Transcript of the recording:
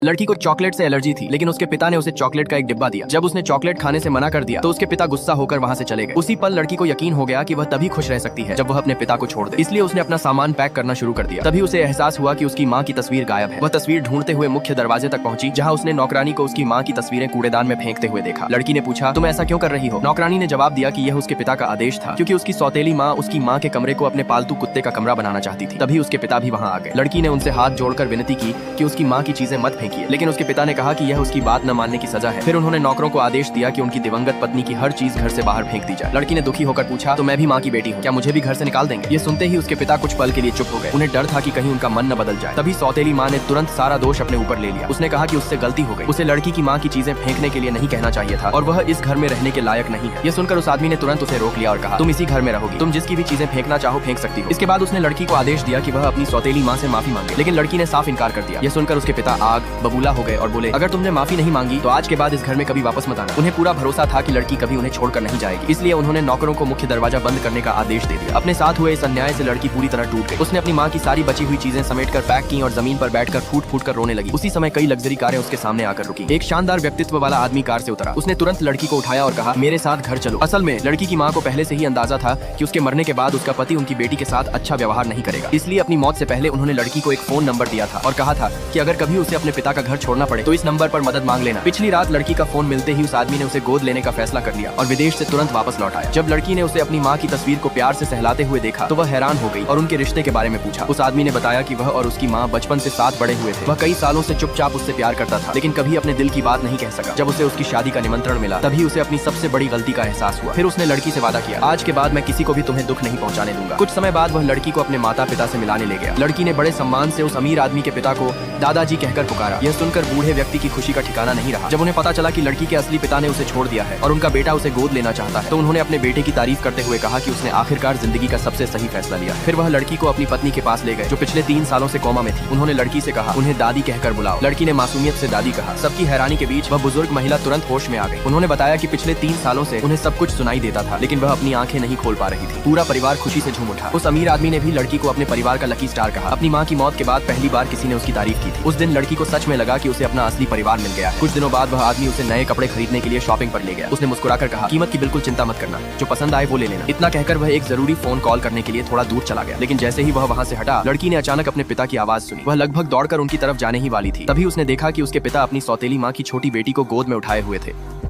लड़की को चॉकलेट से एलर्जी थी, लेकिन उसके पिता ने उसे चॉकलेट का एक डिब्बा दिया। जब उसने चॉकलेट खाने से मना कर दिया तो उसके पिता गुस्सा होकर वहाँ से चले गए। उसी पल लड़की को यकीन हो गया कि वह तभी खुश रह सकती है जब वह अपने पिता को छोड़ दे, इसलिए उसने अपना सामान पैक करना शुरू कर दिया। तभी उसे एहसास हुआ कि उसकी माँ की तस्वीर गायब है। वह तस्वीर ढूंढते हुए मुख्य दरवाजे तक पहुंची, जहाँ उसने नौकरानी को उसकी माँ की तस्वीरें कूड़ेदान में फेंकते हुए देखा। लड़की ने पूछा, तुम ऐसा क्यों कर रही हो? नौकरानी ने जवाब दिया कि यह उसके पिता का आदेश था, क्योंकि उसकी सौतेली माँ उसकी माँ के कमरे को अपने पालतू कुत्ते का कमरा बनाना चाहती थी। तभी उसके पिता भी वहाँ आ गए। लड़की ने उनसे हाथ जोड़कर विनती की कि उसकी माँ की चीजें मत फेंकिए, लेकिन उसके पिता ने कहा कि यह उसकी बात न मानने की सजा है। फिर उन्होंने नौकरों को आदेश दिया कि उनकी दिवंगत पत्नी की हर चीज घर से बाहर फेंक दी जाए। लड़की ने दुखी होकर पूछा, तो मैं भी माँ की बेटी हूँ, क्या मुझे भी घर से निकाल देंगे? ये सुनते ही उसके पिता कुछ पल के लिए चुप हो गए। उन्हें डर था कि कहीं उनका मन न बदल जाए। तभी सौतेली माँ ने तुरंत सारा दोष अपने ऊपर ले लिया। उसने कहा कि उससे गलती हो गई, उसे लड़की की माँ की चीजें फेंकने के लिए नहीं कहना चाहिए था और वह इस घर में रहने के लायक नहीं है। ये सुनकर उस आदमी ने तुरंत उसे रोक लिया और कहा, तुम इसी घर में रहोगी, तुम जिसकी भी चीजें फेंकना चाहो फेंक सकती हो। इसके बाद उसने लड़की को आदेश दिया कि वह अपनी सौतेली माँ से माफी मांगे, लेकिन लड़की ने साफ इनकार कर दिया। ये सुनकर उसके पिता आग बबूला हो गए और बोले, अगर तुमने माफी नहीं मांगी तो आज के बाद इस घर में कभी वापस मत आना। उन्हें पूरा भरोसा था कि लड़की कभी उन्हें छोड़कर नहीं जाएगी, इसलिए उन्होंने नौकरों को मुख्य दरवाजा बंद करने का आदेश दे दिया। अपने साथ हुए इस अन्याय से लड़की पूरी तरह टूट गई। उसने अपनी माँ की सारी बची हुई चीजें समेटकर पैक की और जमीन पर बैठकर फूट फूट कर रोने लगी। उसी समय कई लग्जरी कारें उसके सामने आकर रुकी। एक शानदार व्यक्तित्व वाला आदमी कार से उतरा। उसने तुरंत लड़की को उठाया और कहा, मेरे साथ घर चलो। असल में लड़की की माँ को पहले से ही अंदाजा था कि उसके मरने के बाद उसका पति उनकी बेटी के साथ अच्छा व्यवहार नहीं करेगा, इसलिए अपनी मौत से पहले उन्होंने लड़की को एक फोन नंबर दिया था और कहा था कि अगर कभी उसे अपने पिता का घर छोड़ना पड़े तो इस नंबर पर मदद मांग लेना। पिछली रात लड़की का फोन मिलते ही उस आदमी ने उसे गोद लेने का फैसला कर लिया और विदेश से तुरंत वापस लौट आया। जब लड़की ने उसे अपनी माँ की तस्वीर को प्यार से सहलाते हुए देखा तो वह हैरान हो गई और उनके रिश्ते के बारे में पूछा। उस आदमी ने बताया कि वह और उसकी माँ बचपन से साथ बड़े हुए थे। वह कई सालों से चुपचाप उससे प्यार करता था, लेकिन कभी अपने दिल की बात नहीं कह सका। जब उसे उसकी शादी का निमंत्रण मिला तभी उसे अपनी सबसे बड़ी गलती का एहसास हुआ। फिर उसने लड़की से वादा किया, आज के बाद मैं किसी को भी तुम्हें दुख नहीं पहुंचाने दूंगा। कुछ समय बाद वह लड़की को अपने माता पिता से मिलाने ले गया। लड़की ने बड़े सम्मान से उस अमीर आदमी के पिता को दादाजी कहकर पुकारा। यह सुनकर बूढ़े व्यक्ति की खुशी का ठिकाना नहीं रहा। जब उन्हें पता चला कि लड़की के असली पिता ने उसे छोड़ दिया है और उनका बेटा उसे गोद लेना चाहता है तो उन्होंने अपने बेटे की तारीफ करते हुए कहा कि उसने आखिरकार जिंदगी का सबसे सही फैसला लिया। फिर वह लड़की को अपनी पत्नी के पास ले गए जो पिछले 3 सालों से कोमा में थी। उन्होंने लड़की से कहा, उन्हें दादी कहकर बुलाओ। लड़की ने मासूमियत से दादी कहा। सबकी हैरानी के बीच वह बुजुर्ग महिला तुरंत होश में आ गई। उन्होंने बताया कि पिछले 3 सालों से उन्हें सब कुछ सुनाई देता था, लेकिन वह अपनी आंखें नहीं खोल पा रही थी। पूरा परिवार खुशी से झूम उठा। उस अमीर आदमी ने भी लड़की को अपने परिवार का लकी स्टार कहा। अपनी माँ की मौत के बाद पहली बार किसी ने उसकी तारीफ की थी। उस दिन लड़की को सच में लगा कि उसे अपना असली परिवार मिल गया। कुछ दिनों बाद वह आदमी उसे नए कपड़े खरीदने के लिए शॉपिंग पर ले गया। उसने मुस्कुराकर कहा, कीमत की बिल्कुल चिंता मत करना, जो पसंद आए वो ले लेना। इतना कहकर वह एक जरूरी फोन कॉल करने के लिए थोड़ा दूर चला गया, लेकिन जैसे ही वह वहाँ से हटा लड़की ने अचानक अपने पिता की आवाज सुनी। वह लगभग दौड़कर उनकी तरफ जाने ही वाली थी। तभी उसने देखा कि उसके पिता अपनी सौतेली माँ की छोटी बेटी को गोद में उठाए हुए थे।